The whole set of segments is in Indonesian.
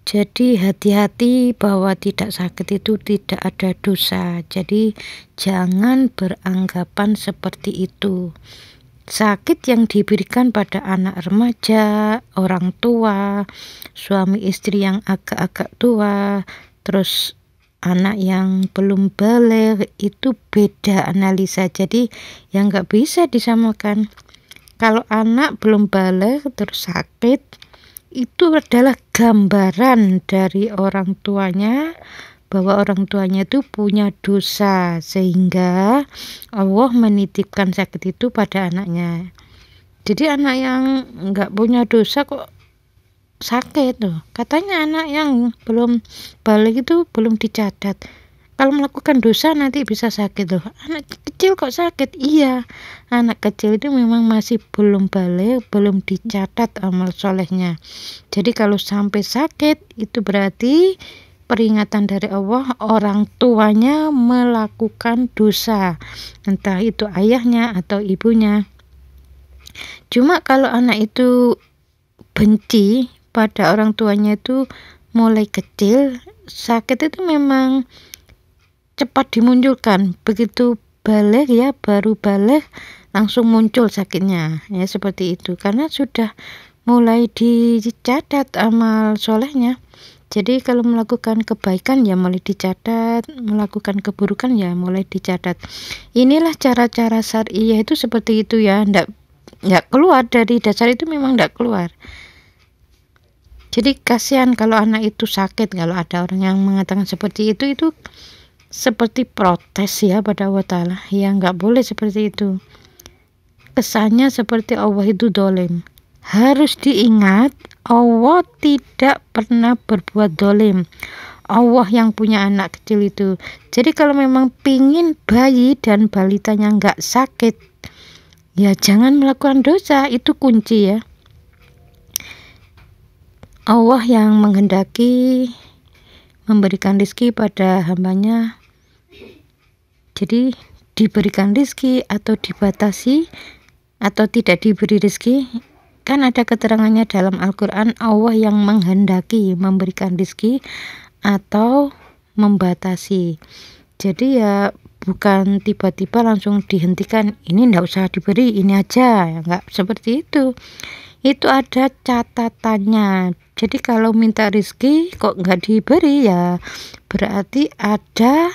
Jadi hati-hati bahwa tidak sakit itu tidak ada dosa. Jadi jangan beranggapan seperti itu. Sakit yang diberikan pada anak remaja, orang tua, suami istri yang agak-agak tua, terus anak yang belum balik, itu beda analisa. Jadi yang nggak bisa disamakan. Kalau anak belum balik terus sakit, itu adalah gambaran dari orang tuanya bahwa orang tuanya itu punya dosa, sehingga Allah menitipkan sakit itu pada anaknya. Jadi anak yang nggak punya dosa kok sakit tuh. Katanya anak yang belum balik itu belum dicatat. Kalau melakukan dosa nanti bisa sakit loh. Anak kecil kok sakit? Iya, anak kecil itu memang masih belum balik, belum dicatat amal solehnya. Jadi kalau sampai sakit itu berarti peringatan dari Allah, orang tuanya melakukan dosa, entah itu ayahnya atau ibunya. Cuma kalau anak itu benci pada orang tuanya itu mulai kecil, sakit itu memang cepat dimunculkan. Begitu balik ya, baru balik langsung muncul sakitnya ya, seperti itu, karena sudah mulai dicatat amal solehnya. Jadi kalau melakukan kebaikan ya mulai dicatat, melakukan keburukan ya mulai dicatat. Inilah cara-cara syariah itu seperti itu ya, nggak keluar dari dasar itu, memang nggak keluar. Jadi kasihan kalau anak itu sakit. Kalau ada orang yang mengatakan seperti itu seperti protes ya pada Allah Ta'ala. Ya nggak boleh seperti itu. Kesannya seperti Allah itu dolim. Harus diingat, Allah tidak pernah berbuat dolim. Allah yang punya anak kecil itu. Jadi kalau memang pingin bayi dan balitanya nggak sakit, ya jangan melakukan dosa. Itu kunci ya. Allah yang menghendaki memberikan rezeki pada hambanya. Jadi diberikan rezeki atau dibatasi atau tidak diberi rezeki, kan ada keterangannya dalam Al-Quran, Allah yang menghendaki memberikan rezeki atau membatasi. Jadi ya bukan tiba-tiba langsung dihentikan, ini enggak usah diberi, ini aja, ya enggak seperti itu. Itu ada catatannya. Jadi kalau minta rezeki kok enggak diberi, ya berarti ada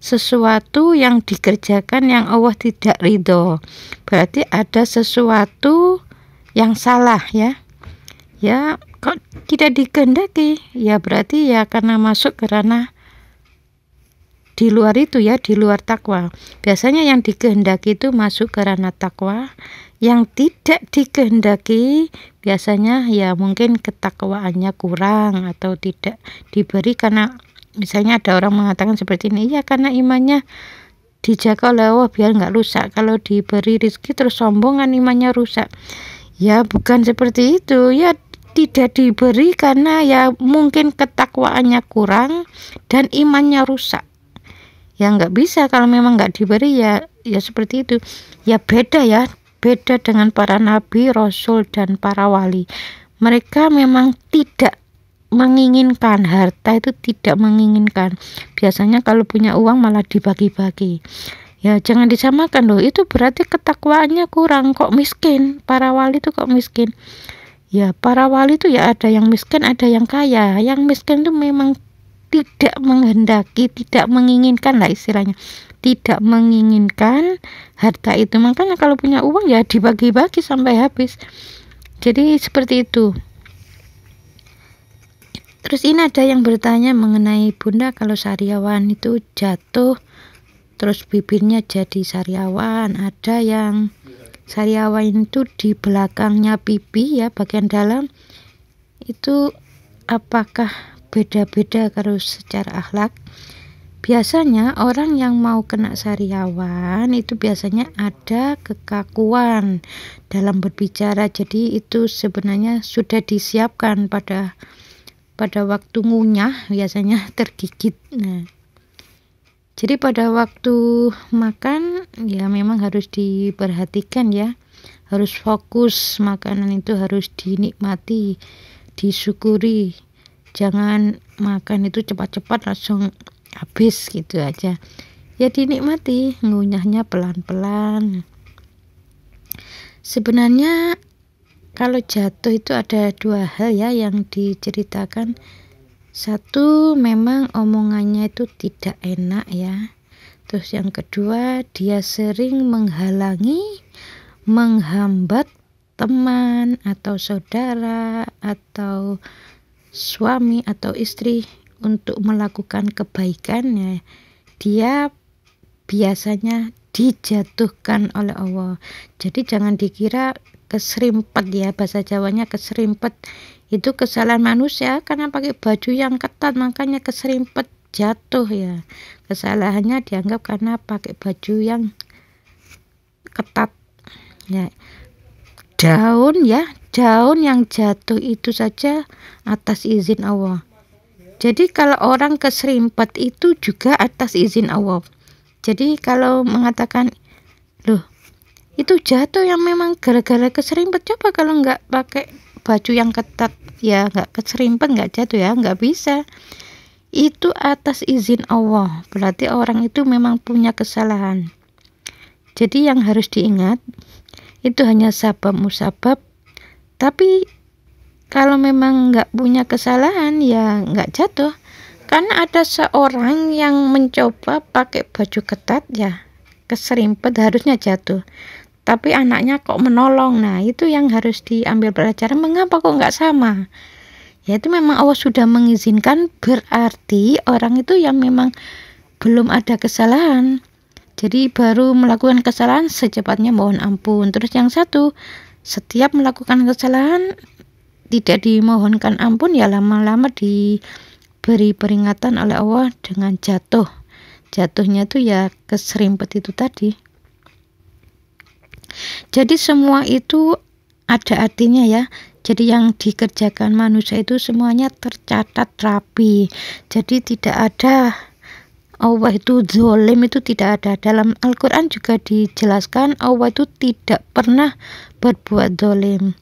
sesuatu yang dikerjakan yang Allah tidak ridho. Berarti ada sesuatu yang salah ya. Ya kok tidak dikehendaki, ya berarti ya karena masuk ke ranah di luar itu ya, di luar takwa. Biasanya yang dikehendaki itu masuk ke ranah takwa, yang tidak dikehendaki biasanya ya mungkin ketakwaannya kurang atau tidak diberi. Karena misalnya ada orang mengatakan seperti ini, ya karena imannya dijaga oleh Allah biar nggak rusak. Kalau diberi rezeki terus sombongan, imannya rusak. Ya bukan seperti itu ya, tidak diberi karena ya mungkin ketakwaannya kurang dan imannya rusak. Ya nggak bisa kalau memang nggak diberi, ya seperti itu. Ya beda ya, beda dengan para nabi, rasul dan para wali. Mereka memang tidak menginginkan harta, itu tidak menginginkan. Biasanya kalau punya uang malah dibagi-bagi. Ya jangan disamakan loh, itu berarti ketakwaannya kurang. Kok miskin? Para wali itu kok miskin? Ya para wali itu ya ada yang miskin, ada yang kaya. Yang miskin itu memang tidak menghendaki, tidak menginginkan lah istilahnya, tidak menginginkan harta itu. Makanya kalau punya uang ya dibagi-bagi sampai habis. Jadi seperti itu. Terus ini ada yang bertanya mengenai Bunda, kalau sariawan itu jatuh terus bibirnya jadi sariawan, ada yang sariawan itu di belakangnya pipi ya, bagian dalam itu, apakah beda-beda kalau secara akhlak? Biasanya orang yang mau kena sariawan itu biasanya ada kekakuan dalam berbicara. Jadi itu sebenarnya sudah disiapkan pada waktu ngunyah, biasanya tergigit. Nah, jadi pada waktu makan ya memang harus diperhatikan ya, harus fokus, makanan itu harus dinikmati, disyukuri. Jangan makan itu cepat-cepat langsung habis gitu aja. Ya dinikmati, ngunyahnya pelan-pelan. Sebenarnya kalau jatuh itu ada dua hal ya yang diceritakan. Satu, memang omongannya itu tidak enak ya. Terus yang kedua, dia sering menghalangi, menghambat teman atau saudara atau suami atau istri untuk melakukan kebaikan ya. Dia biasanya dijatuhkan oleh Allah. Jadi jangan dikira keserimpet ya, bahasa Jawanya keserimpet. Itu kesalahan manusia karena pakai baju yang ketat makanya keserimpet jatuh ya. Kesalahannya dianggap karena pakai baju yang ketat ya. Daun yang jatuh itu saja atas izin Allah. Jadi kalau orang keserimpet itu juga atas izin Allah. Jadi kalau mengatakan, loh itu jatuh yang memang gara-gara keserimpet, coba kalau nggak pakai baju yang ketat ya nggak keserimpet, nggak jatuh ya, nggak bisa. Itu atas izin Allah, berarti orang itu memang punya kesalahan. Jadi yang harus diingat itu hanya sabab musabab, tapi kalau memang nggak punya kesalahan ya nggak jatuh. Karena ada seorang yang mencoba pakai baju ketat ya keserimpet, harusnya jatuh, tapi anaknya kok menolong. Nah itu yang harus diambil pelajaran, mengapa kok nggak sama. Ya itu memang Allah sudah mengizinkan, berarti orang itu yang memang belum ada kesalahan. Jadi baru melakukan kesalahan secepatnya mohon ampun. Terus yang satu, setiap melakukan kesalahan tidak dimohonkan ampun ya lama-lama diberi peringatan oleh Allah dengan jatuh. Jatuhnya itu ya keserimpet itu tadi. Jadi semua itu ada artinya ya. Jadi yang dikerjakan manusia itu semuanya tercatat rapi. Jadi tidak ada Allah itu zalim, itu tidak ada. Dalam Al-Quran juga dijelaskan Allah itu tidak pernah berbuat zalim.